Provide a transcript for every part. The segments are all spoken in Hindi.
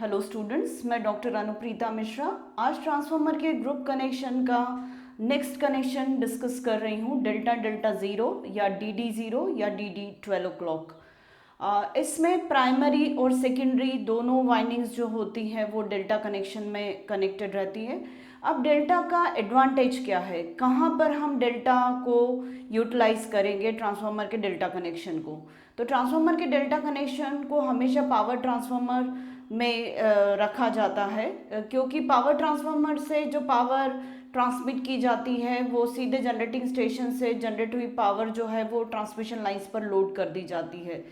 हेलो स्टूडेंट्स, मैं डॉक्टर अनुप्रीता मिश्रा आज ट्रांसफार्मर के ग्रुप कनेक्शन का नेक्स्ट कनेक्शन डिस्कस कर रही हूँ। डेल्टा डेल्टा ज़ीरो या डी ज़ीरो या डी 12 o'clock। इसमें प्राइमरी और सेकेंडरी दोनों वाइंडिंग्स जो होती हैं वो डेल्टा कनेक्शन में कनेक्टेड रहती है। अब डेल्टा का एडवांटेज क्या है, कहाँ पर हम डेल्टा को यूटिलाइज करेंगे ट्रांसफार्मर के डेल्टा कनेक्शन को। तो ट्रांसफार्मर के डेल्टा कनेक्शन को हमेशा पावर ट्रांसफार्मर में रखा जाता है, क्योंकि पावर ट्रांसफार्मर से जो पावर ट्रांसमिट की जाती है वो सीधे जनरेटिंग स्टेशन से जनरेट हुई पावर जो है वो ट्रांसमिशन लाइंस पर लोड कर दी जाती है।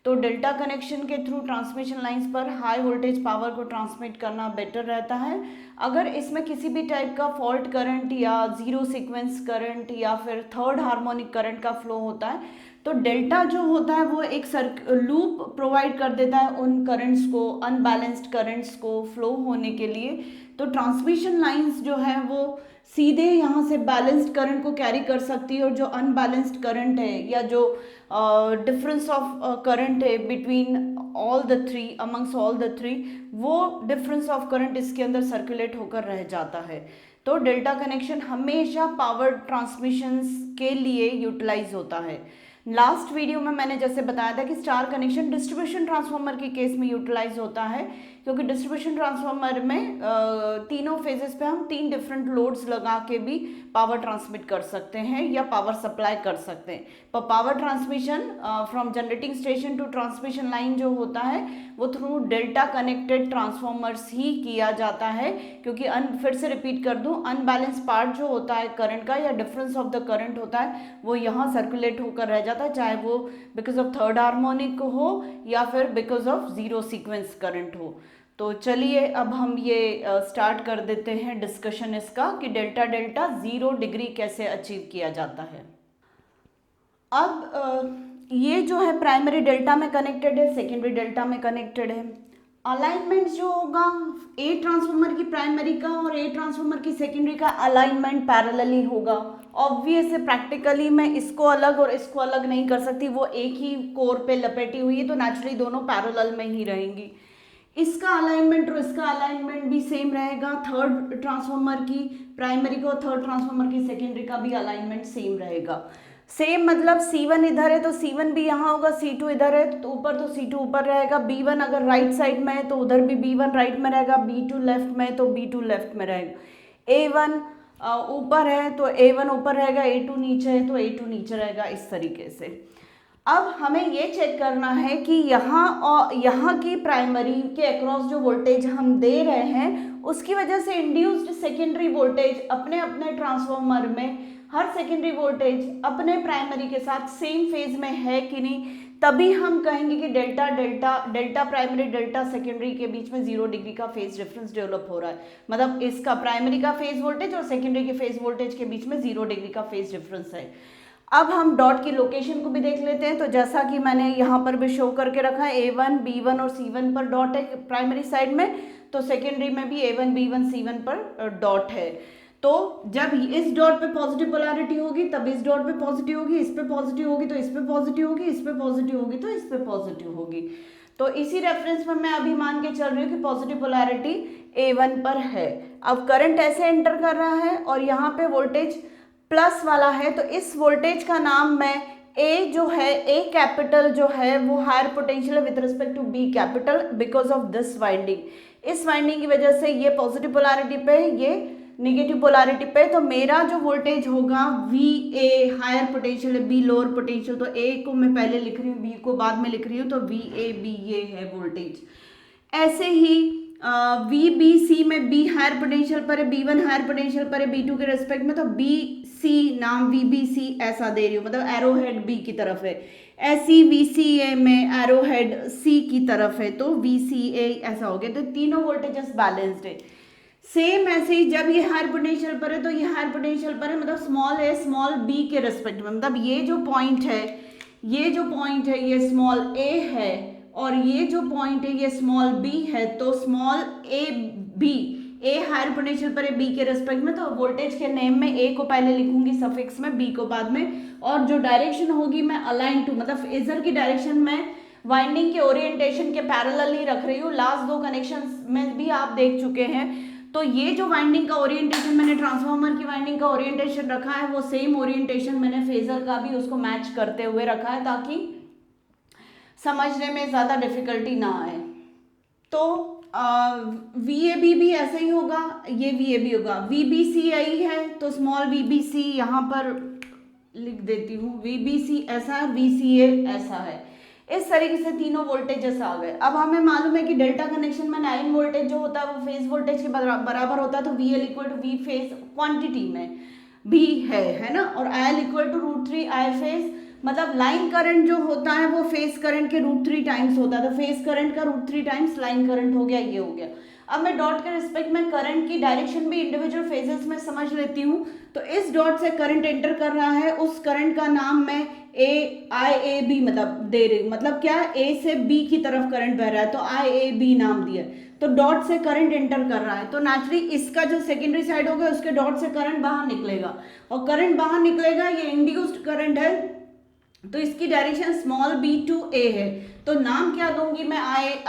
तो डेल्टा कनेक्शन के थ्रू ट्रांसमिशन लाइंस पर हाई वोल्टेज पावर को ट्रांसमिट करना बेटर रहता है। अगर इसमें किसी भी टाइप का फॉल्ट करंट या जीरो सीक्वेंस करंट या फिर थर्ड हार्मोनिक करंट का फ्लो होता है तो डेल्टा जो होता है वो एक लूप प्रोवाइड कर देता है उन करंट्स को, अनबैलेंस्ड करंट्स को फ्लो होने के लिए। तो ट्रांसमिशन लाइंस जो है वो सीधे यहाँ से बैलेंस्ड करंट को कैरी कर सकती है, और जो अनबैलेंस्ड करंट है या जो डिफरेंस ऑफ करंट है between all the three, amongst all the three, वो डिफरेंस ऑफ करंट इसके अंदर सर्कुलेट होकर रह जाता है। तो डेल्टा कनेक्शन हमेशा पावर ट्रांसमिशंस के लिए यूटिलाइज होता है। लास्ट वीडियो में मैंने जैसे बताया था कि स्टार कनेक्शन डिस्ट्रीब्यूशन ट्रांसफार्मर के केस में यूटिलाइज होता है, क्योंकि डिस्ट्रीब्यूशन ट्रांसफार्मर में तीनों फेजेस पे हम तीन डिफरेंट लोड्स लगा के भी पावर ट्रांसमिट कर सकते हैं या पावर सप्लाई कर सकते हैं। पर power transmission from generating station to transmission line जो होता है वो थ्रू डेल्टा कनेक्टेड ट्रांसफार्मर्स ही किया जाता है, क्योंकि फिर से रिपीट कर दूं, अनबैलेंस पार्ट जो होता है करंट का या डिफरेंस ऑफ द करंट होता है वो यहाँ सर्कुलेट होकर रह जाता है, चाहे वो बिकॉज ऑफ थर्ड हार्मोनिक हो या फिर because of zero sequence current हो। तो चलिए अब हम ये स्टार्ट कर देते हैं डिस्कशन इसका कि डेल्टा डेल्टा ज़ीरो डिग्री कैसे अचीव किया जाता है। अब ये जो है प्राइमरी डेल्टा में कनेक्टेड है, सेकेंडरी डेल्टा में कनेक्टेड है। अलाइनमेंट जो होगा ए ट्रांसफार्मर की प्राइमरी का और ए ट्रांसफार्मर की सेकेंडरी का अलाइनमेंट पैरेलली होगा। ऑब्वियस है, प्रैक्टिकली मैं इसको अलग और इसको अलग नहीं कर सकती, वो एक ही कोर पे लपेटी हुई है तो नेचुरली दोनों पैरेलल में ही रहेंगी। इसका अलाइनमेंट और इसका अलाइनमेंट भी सेम रहेगा। थर्ड ट्रांसफार्मर की प्राइमरी को, थर्ड ट्रांसफार्मर की सेकेंडरी का भी अलाइनमेंट सेम रहेगा। सेम मतलब C1 इधर है तो C1 भी यहाँ होगा, C2 इधर है तो ऊपर तो C2 ऊपर रहेगा, B1 अगर राइट साइड में है तो उधर भी B1 राइट में रहेगा, B2 लेफ्ट में है तो B2 लेफ्ट में रहेगा, A1 ऊपर है तो A1 ऊपर रहेगा, A2 नीचे है तो A2 नीचे रहेगा, इस तरीके से। अब हमें ये चेक करना है कि यहाँ और यहाँ की प्राइमरी के अक्रॉस जो वोल्टेज हम दे रहे हैं उसकी वजह से इंड्यूस्ड सेकेंडरी वोल्टेज अपने अपने ट्रांसफार्मर में हर सेकेंडरी वोल्टेज अपने प्राइमरी के साथ सेम फेज में है कि नहीं, तभी हम कहेंगे कि delta delta delta primary delta secondary के बीच में 0 डिग्री का फेज डिफरेंस डेवलप हो रहा है। मतलब इसका प्राइमरी का फेज वोल्टेज और सेकेंडरी के फेज वोल्टेज के बीच में 0 डिग्री का फेज डिफरेंस है। अब हम डॉट की लोकेशन को भी देख लेते हैं। तो जैसा कि मैंने यहाँ पर भी शो करके रखा है, A1 B1 और C1 पर डॉट है प्राइमरी साइड में, तो सेकेंडरी में भी A1 B1 C1 पर डॉट है। तो जब इस डॉट पे पॉजिटिव पोलैरिटी होगी तब इस डॉट पे पॉजिटिव होगी, इस पे पॉजिटिव होगी तो इस पे पॉजिटिव होगी, इस पे पॉजिटिव होगी तो इस पे पॉजिटिव होगी। तो इसी रेफरेंस में मैं अभी मान के चल रही हूँ कि पॉजिटिव पोलैरिटी A1 पर है। अब करंट ऐसे एंटर कर रहा है और यहाँ पे वोल्टेज प्लस वाला है, तो इस वोल्टेज का नाम मैं ए जो है, ए कैपिटल जो है वो हायर पोटेंशियल है with respect to B capital because of this winding. इस वाइंडिंग की वजह से ये पॉजिटिव पोलैरिटी पे, ये नेगेटिव पोलैरिटी पे, तो मेरा जो वोल्टेज होगा वी ए हायर पोटेंशियल है, बी लोअर पोटेंशियल, तो ए को मैं पहले लिख रही हूँ, बी को बाद में लिख रही हूँ, तो वी ए बी ये है वोल्टेज। ऐसे ही वी बी सी में बी हायर पोटेंशियल पर है, B1 हायर पोटेंशियल पर है B2 के रेस्पेक्ट में, तो बी सी नाम वी बी सी ऐसा दे रही हूँ, मतलब एरो हेड बी की तरफ है। ऐसी वी सी ए में एरो हेड सी की तरफ है तो वी सी ए ऐसा हो गया, तो तीनों वोल्टेजेस बैलेंस्ड है। सेम ऐसे ही जब ये हायर पोटेंशियल पर है तो ये हायर पोटेंशियल पर है, मतलब स्मॉल ए स्मॉल बी के रेस्पेक्ट में, मतलब ये जो पॉइंट है, ये जो पॉइंट है ये स्मॉल ए है और ये जो पॉइंट है ये स्मॉल बी है, तो small A B, A higher potential पर है बी के रेस्पेक्ट में, तो वोल्टेज के नेम में ए को पहले लिखूंगी सफिक्स में, बी को बाद में, और जो डायरेक्शन होगी मैं अलाइन टू, मतलब फेजर की डायरेक्शन में वाइंडिंग के ओरिएंटेशन के पैरेलल ही रख रही हूँ, लास्ट दो कनेक्शंस में भी आप देख चुके हैं। तो ये जो वाइंडिंग का ओरिएंटेशन मैंने ट्रांसफार्मर की वाइंडिंग का ओरिएंटेशन रखा है, वो सेम ओरिएंटेशन मैंने फेजर का भी उसको मैच करते हुए रखा है ताकि समझने में ज़्यादा डिफिकल्टी ना आए। तो VAB भी ऐसा ही होगा, ये VAB होगा, VBC आई है तो स्मॉल VBC यहाँ पर लिख देती हूँ, VBC ऐसा है, VCA ऐसा है। इस तरीके से तीनों वोल्टेजेस आ गए। अब हमें मालूम है कि डेल्टा कनेक्शन में लाइन वोल्टेज जो होता है वो फेज वोल्टेज के बराबर होता है, तो VL equal to V phase quantity में भी है ना, और IL equal to √3 I phase, मतलब लाइन करंट जो होता है वो फेज करंट के √3 टाइम्स होता है, तो फेज करंट का √3 टाइम्स लाइन करंट हो गया, ये हो गया। अब मैं डॉट के रिस्पेक्ट में करंट की डायरेक्शन भी इंडिविजुअल फेजेस में समझ लेती हूँ। तो इस डॉट से करंट एंटर कर रहा है, उस करंट का नाम मैं IAB मतलब दे रही हूँ, मतलब क्या, A से B की तरफ करंट बह रहा है तो IAB नाम दिया। तो डॉट से करंट एंटर कर रहा है, तो नेचुरली इसका जो सेकेंडरी साइड होगा उसके डॉट से करंट बाहर निकलेगा, और करंट बाहर निकलेगा, ये इंड्यूस्ड करंट है, तो इसकी direction small b to a है। तो नाम क्या दूंगी मैं,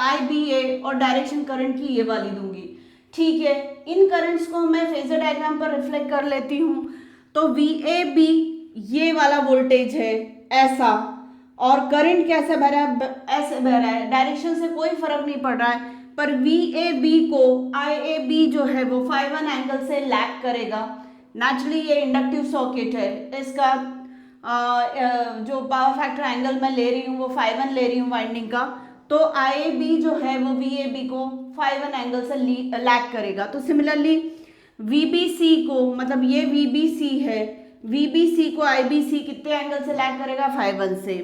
IBA, और डायरेक्शन करंट की ये वाली दूंगी। ठीक है, इन करंट्स को मैं फेजर डायग्राम पर रिफ्लेक्ट कर लेती हूँ। तो VAB ये वाला वोल्टेज है ऐसा, और करंट कैसे बह रहा है, ऐसे बह रहा है, डायरेक्शन से कोई फर्क नहीं पड़ रहा है, पर VAB को IAB जो है वो 5 एंगल से लैग करेगा। नेचुरली ये इंडक्टिव सर्किट है, इसका जो पावर फैक्टर एंगल मैं ले रही हूँ वो 5 ले रही हूँ वाइंडिंग का, तो IAB जो है वो VAB को 5 एंगल से लैग करेगा। तो सिमिलरली VBC को, मतलब ये VBC है, VBC को IBC कितने एंगल से लैग करेगा, 5 से।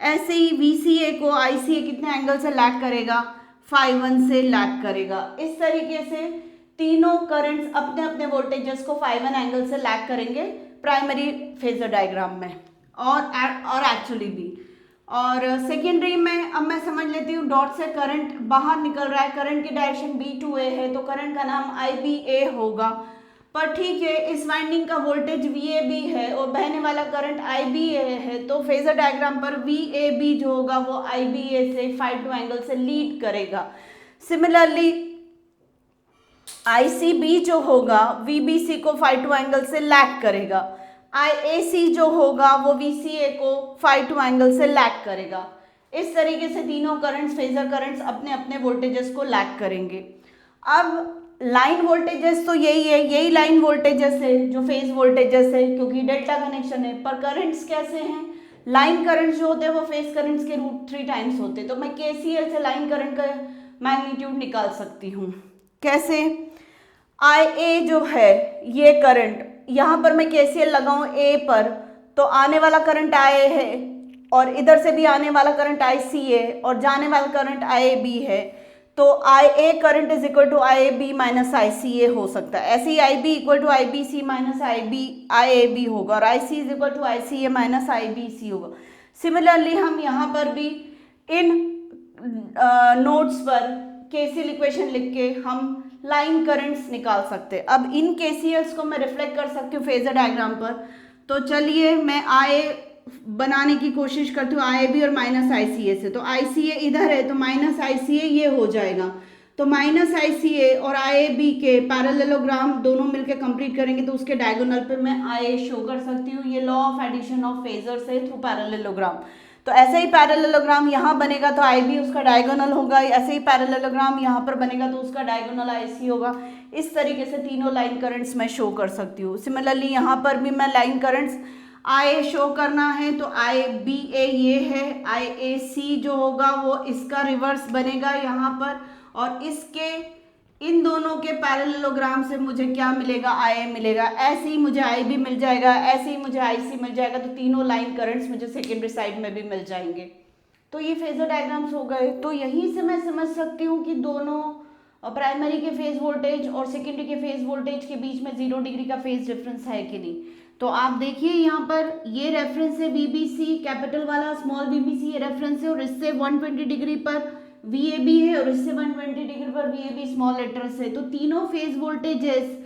ऐसे ही VCA को ICA कितने एंगल से लैग करेगा, 5 से लैग करेगा। इस तरीके से तीनों करंट्स अपने अपने वोल्टेजेस को 5 एंगल से लैग करेंगे प्राइमरी फेजर डायग्राम में, और एक्चुअली भी। और सेकेंडरी में अब मैं समझ लेती हूँ, डॉट से करंट बाहर निकल रहा है, करंट की डायरेक्शन B टू A है, तो करंट का नाम IBA होगा। पर ठीक है, इस वाइंडिंग का वोल्टेज VAB है और बहने वाला करंट IBA है, तो फेजर डायग्राम पर VAB जो होगा वो IBA से 5 एंगल से लीड करेगा। सिमिलरली ICB जो होगा VBC को 5 एंगल से लैग करेगा, IAC जो होगा वो VCA को 5 एंगल से लैग करेगा। इस तरीके से तीनों करंट्स, फेजर करंट्स अपने अपने वोल्टेजेस को लैग करेंगे। अब लाइन वोल्टेजेस तो यही है, यही लाइन वोल्टेजेस है जो फेज वोल्टेजेस है, क्योंकि डेल्टा कनेक्शन है। पर करंट्स कैसे हैं, लाइन करंट्स जो होते हैं वो फेज करंट्स के √3 टाइम्स होते हैं। तो मैं KCL से लाइन करंट का मैग्नीट्यूड निकाल सकती हूँ। कैसे, IA जो है ये करंट, यहाँ पर मैं KCL लगाऊं A पर, तो आने वाला करंट IA है, और इधर से भी आने वाला करंट IC है, और जाने वाला करंट IAB है। तो IA current is equal to IAB minus ICA हो सकता है। ऐसे ही IB equal to IBC minus IAB होगा, और IC is equal to ICA minus IBC होगा। सिमिलरली हम यहाँ पर भी इन नोट्स पर KCL इक्वेशन लिख के हम लाइन करंट्स निकाल सकते हैं। अब इन KCLs को मैं रिफ्लेक्ट कर सकती हूँ फेजर डायग्राम पर। तो चलिए मैं IA बनाने की कोशिश करती हूँ, IAB और माइनस ICA से। तो ICA इधर है तो माइनस ICA ये हो जाएगा, तो माइनस ICA और IAB के पैरेललोग्राम दोनों मिलकर कंप्लीट करेंगे, तो उसके डायगोनल पे मैं IA शो कर सकती हूँ। ये law of addition of phasors है थ्रू पैरेललोग्राम। तो ऐसे ही पैरेललोग्राम यहाँ बनेगा तो IB उसका डायगोनल होगा, ऐसे ही पैरेललोग्राम यहाँ पर बनेगा तो उसका डायगोनल IC होगा। इस तरीके से तीनों लाइन करंट्स मैं शो कर सकती हूँ। सिमिलरली यहाँ पर भी मैं लाइन करंट्स IA शो करना है, तो IBA ये है, IAC जो होगा वो इसका रिवर्स बनेगा यहाँ पर, और इसके इन दोनों के पैरेललोग्राम से मुझे क्या मिलेगा, IA मिलेगा। ऐसे ही मुझे IB मिल जाएगा, ऐसे ही मुझे IC मिल जाएगा, तो तीनों लाइन करंट्स मुझे सेकेंडरी साइड में भी मिल जाएंगे। तो ये फेजर डायग्राम्स हो गए। तो यहीं से मैं समझ सकती हूँ कि दोनों प्राइमरी के फेज वोल्टेज और सेकेंडरी के फेज वोल्टेज के बीच में 0 डिग्री का फेज डिफरेंस है कि नहीं। तो आप देखिए यहाँ पर ये रेफरेंस है VBC कैपिटल वाला, स्मॉल VBC ये रेफरेंस है, और इससे 120 डिग्री पर VAB है, और इससे 120 डिग्री पर VAB स्मॉल लेटर्स है। तो तीनों फेज वोल्टेजेस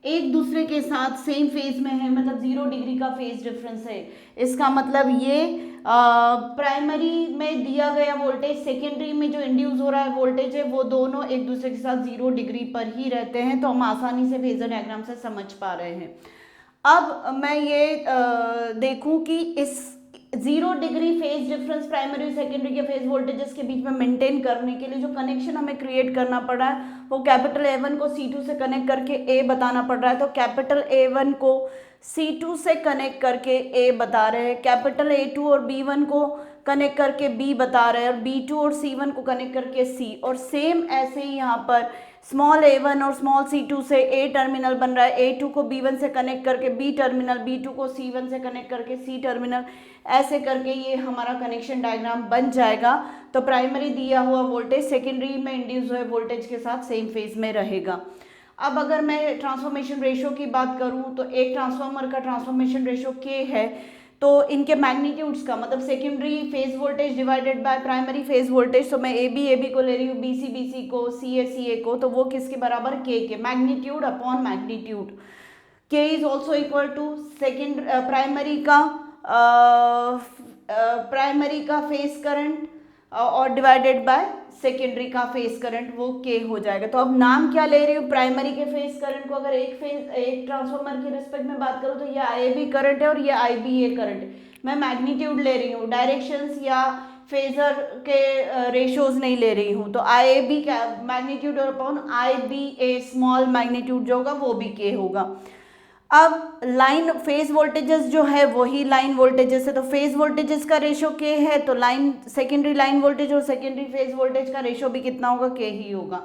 एक दूसरे के साथ सेम फेज में है, मतलब 0 डिग्री का फेज डिफरेंस है। इसका मतलब ये प्राइमरी में दिया गया वोल्टेज, सेकेंडरी में जो इंड्यूस हो रहा है वोल्टेज है, वो दोनों एक दूसरे के साथ 0 डिग्री पर ही रहते हैं। तो हम आसानी से फेजर डायग्राम से समझ पा रहे हैं। अब मैं ये देखूं कि इस 0 degree phase difference primary secondary के फेज वोल्टेजेस के बीच में मेंटेन करने के लिए जो कनेक्शन हमें क्रिएट करना पड़ रहा है वो कैपिटल A1 को C2 से कनेक्ट करके A बताना पड़ रहा है। तो कैपिटल A1 को C2 से कनेक्ट करके A बता रहे हैं, कैपिटल A2 और B1 को कनेक्ट करके B बता रहे हैं, और B2 और C1 को कनेक्ट करके C। और सेम ऐसे ही यहाँ पर स्मॉल A1 और स्मॉल C2 से A टर्मिनल बन रहा है, A2 को B1 से कनेक्ट करके B टर्मिनल, B2 को C1 से कनेक्ट करके C टर्मिनल, ऐसे करके ये हमारा कनेक्शन डायग्राम बन जाएगा। तो प्राइमरी दिया हुआ वोल्टेज सेकेंडरी में इंड्यूस हुए वोल्टेज के साथ सेम फेज में रहेगा। अब अगर मैं ट्रांसफॉर्मेशन रेशियो की बात करूं तो एक ट्रांसफार्मर का ट्रांसफॉर्मेशन रेशियो K है, तो इनके मैग्नीट्यूड्स का मतलब secondary phase voltage divided by primary phase voltage, तो मैं AB को ले रही हूँ, BC को, CA को, तो वो किसके बराबर, K के, magnitude upon magnitude. K is also equal to second primary का फेज करंट और डिवाइडेड बाय सेकेंडरी का फेज करंट, वो K हो जाएगा। तो अब नाम क्या ले रही हूँ, प्राइमरी के फेज करंट को अगर एक ट्रांसफार्मर के रिस्पेक्ट में बात करूँ तो ये IAB करंट है और ये IBA करंट है। मैं मैग्नीट्यूड ले रही हूँ, डायरेक्शंस या फेजर के रेशियोज नहीं ले रही हूँ। तो IAB क्या मैग्नीट्यूड और अपॉन IBA स्मॉल मैग्नीट्यूड जो होगा वो भी K होगा। अब लाइन फेज वोल्टेजेस जो है वही लाइन वोल्टेजेस है, तो फेज वोल्टेजेस का रेशियो K है, तो लाइन सेकेंडरी लाइन वोल्टेज और सेकेंडरी फेज वोल्टेज का रेशियो भी कितना होगा, K ही होगा।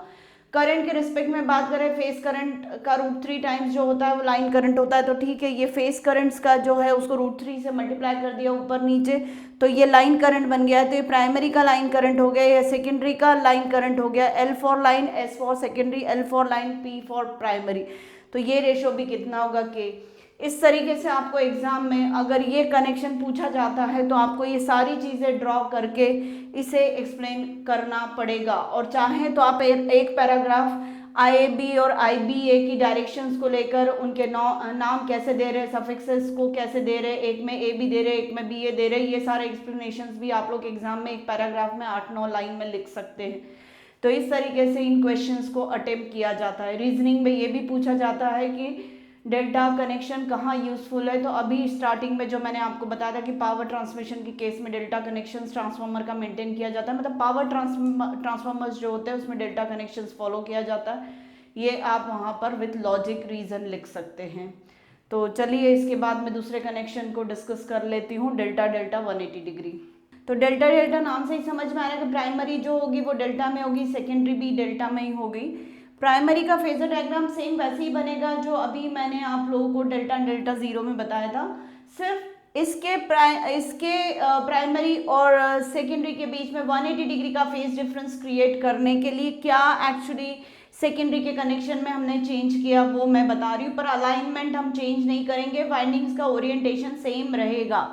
करंट के रिस्पेक्ट में बात करें, फेज करंट का √3 टाइम्स जो होता है वो लाइन करंट होता है, तो ठीक है, ये फेज करंट्स का जो है उसको √3 से मल्टीप्लाई कर दिया ऊपर नीचे, तो ये लाइन करंट बन गया है। तो ये प्राइमरी का लाइन करंट हो गया, या सेकेंडरी का लाइन करंट हो गया, L for line, S for secondary, L for line, P for primary. तो ये रेशियो भी कितना होगा, K। इस तरीके से आपको एग्जाम में अगर ये कनेक्शन पूछा जाता है तो आपको ये सारी चीज़ें ड्रॉ करके इसे एक्सप्लेन करना पड़ेगा। और चाहे तो आप एक पैराग्राफ IAB और IBA की डायरेक्शंस को लेकर उनके नाम कैसे दे रहे हैं, सफिक्सेस को कैसे दे रहे हैं, एक में A भी दे रहे, एक में BA दे रहे, ये सारे एक्सप्लेनेशंस भी आप लोग एग्जाम में एक पैराग्राफ में 8-9 लाइन में लिख सकते हैं। तो इस तरीके से इन क्वेश्चंस को अटेम्प्ट किया जाता है। रीजनिंग में ये भी पूछा जाता है कि डेल्टा कनेक्शन कहाँ यूजफुल है, तो अभी स्टार्टिंग में जो मैंने आपको बताया था कि पावर ट्रांसमिशन के केस में डेल्टा कनेक्शंस ट्रांसफार्मर का मेंटेन किया जाता है, मतलब पावर ट्रांसफार्मर्स जो होते हैं उसमें डेल्टा कनेक्शंस फॉलो किया जाता है। ये आप वहाँ पर विथ लॉजिक रीजन लिख सकते हैं। तो चलिए इसके बाद मैं दूसरे कनेक्शन को डिस्कस कर लेती हूँ, डेल्टा 180 डिग्री। तो डेल्टा नाम से ही समझ में आ रहा है कि प्राइमरी जो होगी वो डेल्टा में होगी, सेकेंडरी भी डेल्टा में ही होगी। प्राइमरी का फेजर डायग्राम सेम वैसे ही बनेगा जो अभी मैंने आप लोगों को डेल्टा 0 में बताया था, सिर्फ इसके प्राइमरी और सेकेंडरी के बीच में 180 डिग्री का फेज डिफरेंस क्रिएट करने के लिए क्या एक्चुअली सेकेंडरी के कनेक्शन में हमने चेंज किया वो मैं बता रही हूँ, पर अलाइनमेंट हम चेंज नहीं करेंगे, वाइंडिंग्स का ओरिएंटेशन सेम रहेगा।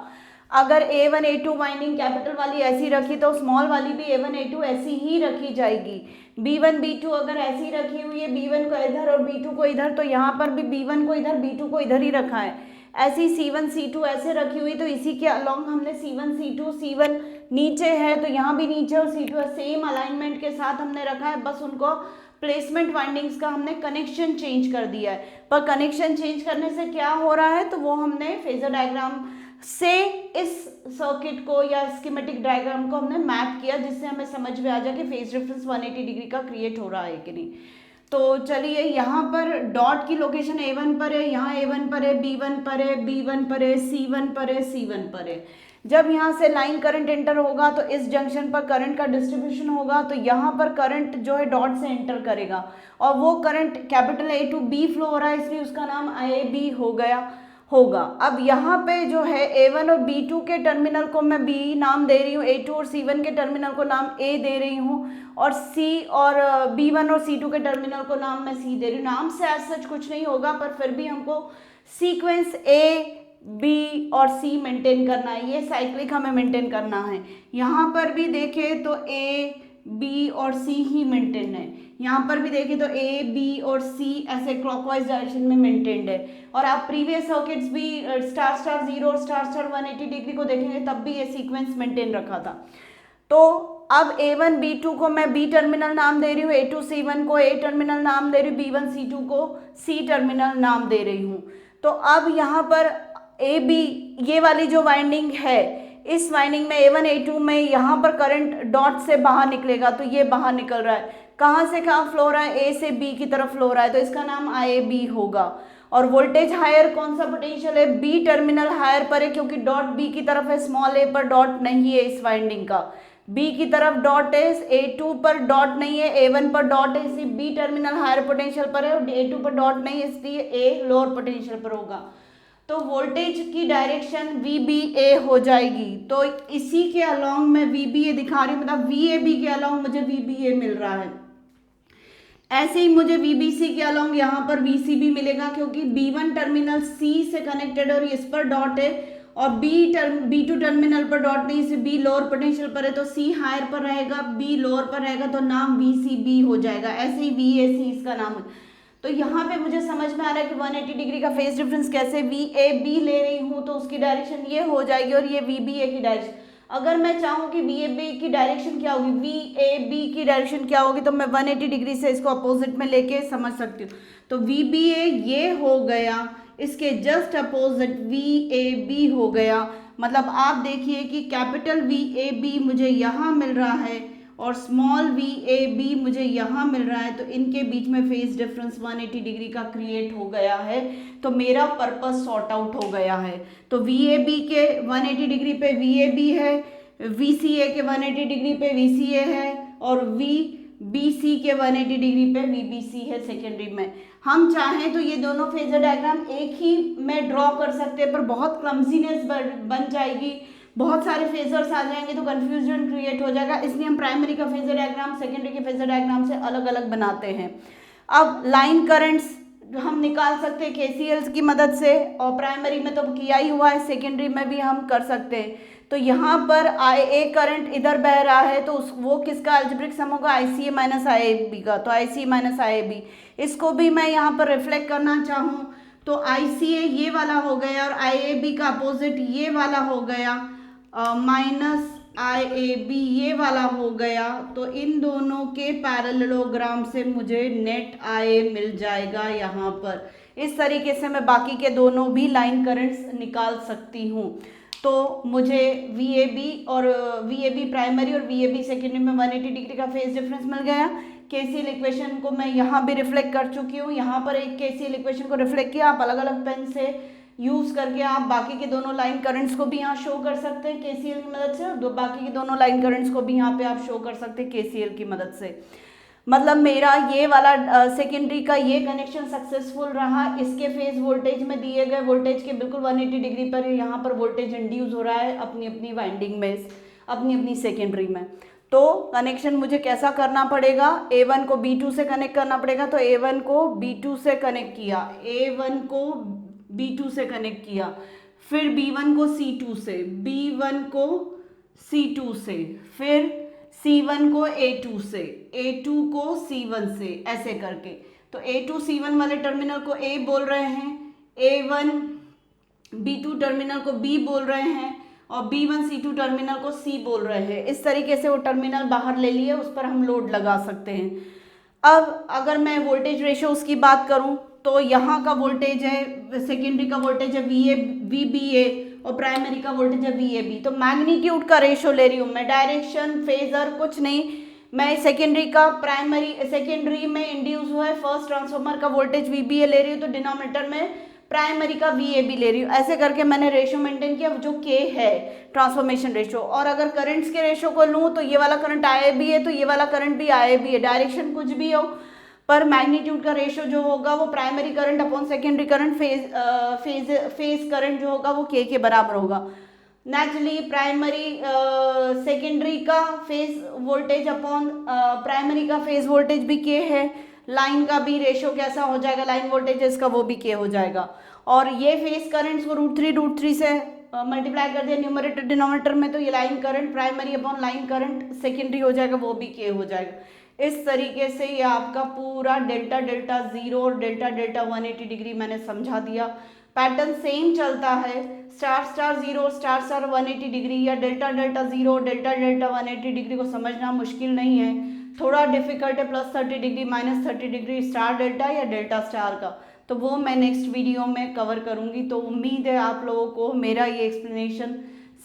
अगर A1 A2 वाइंडिंग कैपिटल वाली ऐसी रखी तो स्मॉल वाली भी A1 A2 ऐसी ही रखी जाएगी। B1 B2 अगर ऐसी रखी हुई है, B1 को इधर और B2 को इधर, तो यहाँ पर भी B1 को इधर B2 को इधर ही रखा है। ऐसी C1 C2 ऐसे रखी हुई, तो इसी के अलॉन्ग हमने C1 C2, C1 नीचे है तो यहाँ भी नीचे और C2 है, सेम अलाइनमेंट के साथ हमने रखा है, बस उनको प्लेसमेंट वाइंडिंग्स का हमने कनेक्शन चेंज कर दिया है। पर कनेक्शन चेंज करने से क्या हो रहा है, तो वो हमने फेजर डायग्राम से इस सर्किट को या स्कीमेटिक डायग्राम को हमने मैप किया, जिससे हमें समझ में आ जाए कि फेज डिफरेंस 180 डिग्री का क्रिएट हो रहा है कि नहीं। तो चलिए यहाँ पर डॉट की लोकेशन A1 पर है, यहाँ A1 पर है, B1 पर है, B1 पर है, C1 पर है, C1 पर है। जब यहाँ से लाइन करंट एंटर होगा तो इस जंक्शन पर करंट का डिस्ट्रीब्यूशन होगा, तो यहाँ पर करंट जो है डॉट से एंटर करेगा और वो current capital A to B flow हो रहा है, इसलिए उसका नाम IAB हो गया होगा। अब यहाँ पे जो है A1 और B2 के टर्मिनल को मैं B नाम दे रही हूँ, A2 और C1 के टर्मिनल को नाम A दे रही हूँ, और C और B1 और C2 के टर्मिनल को नाम मैं C दे रही हूँ। नाम से एज सच कुछ नहीं होगा, पर फिर भी हमको सीक्वेंस A B और C मेंटेन करना है, ये साइक्लिक हमें मेंटेन करना है। यहाँ पर भी देखें तो A B और C ही मेंटेन है। यहाँ पर भी देखें तो ए बी और सी ऐसे क्लॉकवाइज डायरेक्शन में मेंटेन्ड है। और आप प्रीवियस सर्किट्स भी स्टार स्टार 0 और स्टार स्टार 180 डिग्री को देखेंगे तब भी ये सीक्वेंस मेंटेन रखा था। तो अब A1 B2 को मैं B टर्मिनल नाम दे रही हूँ, A2 C1 को A टर्मिनल नाम दे रही हूँ, B1 C2 को C टर्मिनल नाम दे रही हूँ। तो अब यहाँ पर ए बी ये वाली जो वाइंडिंग है, इस वाइंडिंग में A1 A2 में यहाँ पर करंट डॉट से बाहर निकलेगा, तो ये बाहर निकल रहा है। कहाँ से कहाँ फ्लो रहा है? ए से बी की तरफ फ्लो रहा है, तो इसका नाम IAB होगा। और वोल्टेज हायर कौन सा पोटेंशियल है? बी टर्मिनल हायर पर है, क्योंकि डॉट बी की तरफ है, स्मॉल ए पर डॉट नहीं है इस वाइंडिंग का। बी की तरफ डॉट है, A2 पर डॉट नहीं है, A1 पर डॉट है, इसलिए बी टर्मिनल हायर पोटेंशियल पर है और A2 पर डॉट नहीं है, इसलिए ए लोअर पोटेंशियल पर होगा। तो वोल्टेज की डायरेक्शन VBA हो जाएगी। तो इसी के अलोंग मैं VBA दिखा रही हूँ, मतलब VAB के अलोंग मुझे VBA मिल रहा है। ऐसे ही मुझे VBC के अलोंग यहाँ पर VCB मिलेगा, क्योंकि B1 टर्मिनल C से कनेक्टेड और इस पर डॉट है, और B2 टर्मिनल पर डॉट नहीं, इसे B लोअर पोटेंशियल पर है, तो C हायर पर रहेगा, B लोअर पर रहेगा, तो नाम VCB हो जाएगा। ऐसे ही VAC इसका नाम है। तो यहाँ पे मुझे समझ में आ रहा है कि 180 डिग्री का फेज डिफरेंस कैसे, VAB ले रही हूँ तो उसकी डायरेक्शन ये हो जाएगी और ये VBA की डायरेक्शन। अगर मैं चाहूँ कि VAB की डायरेक्शन क्या होगी, VAB की डायरेक्शन क्या होगी, तो मैं 180 डिग्री से इसको अपोजिट में लेके समझ सकती हूँ। तो VBA ये हो गया, इसके जस्ट अपोजिट VAB हो गया। मतलब आप देखिए कि कैपिटल VAB मुझे यहाँ मिल रहा है और स्मॉल VAB मुझे यहाँ मिल रहा है, तो इनके बीच में फेज डिफरेंस 180 डिग्री का क्रिएट हो गया है। तो मेरा पर्पस सॉर्ट आउट हो गया है। तो VAB के 180 डिग्री पे VAB है, VCA के 180 डिग्री पे VCA है, और VBC के 180 डिग्री पे VBC है सेकेंडरी में। हम चाहें तो ये दोनों फेजर डायग्राम एक ही में ड्रॉ कर सकते हैं, पर बहुत क्लमजीनेस बन जाएगी, बहुत सारे फेजर्स आ जाएंगे तो कंफ्यूजन क्रिएट हो जाएगा। इसलिए हम प्राइमरी का फेजर डायग्राम सेकेंडरी के फेजर डायग्राम से अलग अलग बनाते हैं। अब लाइन करंट्स हम निकाल सकते हैं KCL की मदद से, और प्राइमरी में तो किया ही हुआ है, सेकेंडरी में भी हम कर सकते हैं। तो यहाँ पर IA करंट इधर बह रहा है, तो वो किसका अलजेब्रिक सम होगा? ICA माइनस IAB का। तो ICA माइनस IAB, इसको भी मैं यहाँ पर रिफ्लेक्ट करना चाहूँ तो ICA ये वाला हो गया और IAB का अपोजिट ये वाला हो गया, माइनस IAB ये वाला हो गया। तो इन दोनों के पैरेललोग्राम से मुझे नेट IA मिल जाएगा यहाँ पर। इस तरीके से मैं बाकी के दोनों भी लाइन करंट्स निकाल सकती हूँ। तो मुझे VAB और VAB प्राइमरी और VAB सेकेंडरी में 180 डिग्री का फेज डिफरेंस मिल गया। KCL इक्वेशन को मैं यहाँ भी रिफ्लेक्ट कर चुकी हूँ। यहाँ पर एक KCL इक्वेशन को रिफ्लेक्ट किया, आप अलग अलग पेन से यूज़ करके आप बाकी के दोनों लाइन करंट्स को भी यहाँ शो कर सकते हैं KCL की मदद से, और बाकी के दोनों लाइन करंट्स को भी यहाँ पे आप शो कर सकते हैं KCL की मदद से। मतलब मेरा ये वाला सेकेंडरी का ये कनेक्शन सक्सेसफुल रहा। इसके फेज वोल्टेज में दिए गए वोल्टेज के बिल्कुल 180 डिग्री पर यहाँ पर वोल्टेज इंड्यूस हो रहा है अपनी अपनी वाइंडिंग में, अपनी अपनी सेकेंडरी में। तो कनेक्शन मुझे कैसा करना पड़ेगा? A1 को B2 से कनेक्ट करना पड़ेगा। तो A1 को B2 से कनेक्ट किया, A1 को B2 से कनेक्ट किया, फिर B1 को C2 से, B1 को C2 से, फिर C1 को A2 से, A2 को C1 से, ऐसे करके। तो A2 C1 वाले टर्मिनल को A बोल रहे हैं, A1 B2 टर्मिनल को B बोल रहे हैं, और B1 C2 टर्मिनल को C बोल रहे हैं। इस तरीके से वो टर्मिनल बाहर ले लिए, उस पर हम लोड लगा सकते हैं। अब अगर मैं वोल्टेज रेशियोज की बात करूं तो यहाँ का वोल्टेज है, सेकेंडरी का वोल्टेज है VBA और प्राइमरी का वोल्टेज है VAB। तो मैग्नीट्यूड का रेशियो ले रही हूँ मैं, डायरेक्शन फेजर कुछ नहीं। मैं सेकेंडरी में इंड्यूस हुआ है फर्स्ट ट्रांसफार्मर का वोल्टेज VBA ले रही हूँ, तो डिनोमिनेटर में प्राइमरी का VAB ले रही हूँ। ऐसे करके मैंने रेशियो मेंटेन किया, जो K है ट्रांसफॉर्मेशन रेशियो। और अगर करंट्स के रेशियो को लूँ तो ये वाला करंट IAB है, तो ये वाला करंट भी IAB है। डायरेक्शन कुछ भी हो, पर मैग्नीट्यूड का रेशियो जो होगा वो primary current upon secondary current, phase current जो होगा वो K के बराबर होगा। नेचुरली प्राइमरी सेकेंडरी का फेज वोल्टेज अपॉन प्राइमरी का फेज वोल्टेज भी K है। लाइन का भी रेशियो कैसा हो जाएगा, लाइन वोल्टेजेस का, वो भी K हो जाएगा। और ये फेज करंट्स को √3 से मल्टीप्लाई कर दिया न्यूमरेटर डिनोमिनेटर में, तो ये line current primary upon line current secondary हो जाएगा, वो भी K हो जाएगा। इस तरीके से ये आपका पूरा डेल्टा डेल्टा ज़ीरो और डेल्टा डेल्टा 180 डिग्री मैंने समझा दिया। पैटर्न सेम चलता है, star star zero star star 180 degree या delta delta zero delta delta 180 degree को समझना मुश्किल नहीं है। थोड़ा डिफिकल्ट है +30 डिग्री -30 डिग्री स्टार डेल्टा या डेल्टा स्टार का, तो वो मैं नेक्स्ट वीडियो में कवर करूँगी। तो उम्मीद है आप लोगों को मेरा ये एक्सप्लेनेशन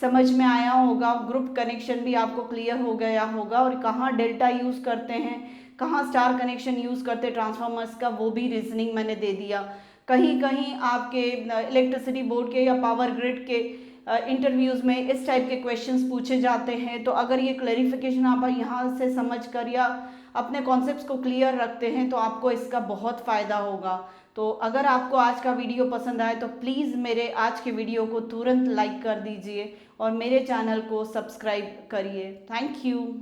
समझ में आया होगा, ग्रुप कनेक्शन भी आपको क्लियर हो गया होगा, और कहाँ डेल्टा यूज़ करते हैं, कहाँ स्टार कनेक्शन यूज़ करते हैं ट्रांसफार्मर्स का, वो भी रीजनिंग मैंने दे दिया। कहीं कहीं आपके इलेक्ट्रिसिटी बोर्ड के या पावर ग्रिड के इंटरव्यूज़ में इस टाइप के क्वेश्चंस पूछे जाते हैं। तो अगर ये क्लैरिफिकेशन आप यहाँ से समझ कर या अपने कॉन्सेप्ट्स को क्लियर रखते हैं तो आपको इसका बहुत फ़ायदा होगा। तो अगर आपको आज का वीडियो पसंद आए तो प्लीज़ मेरे आज के वीडियो को तुरंत लाइक कर दीजिए और मेरे चैनल को सब्सक्राइब करिए। Thank you.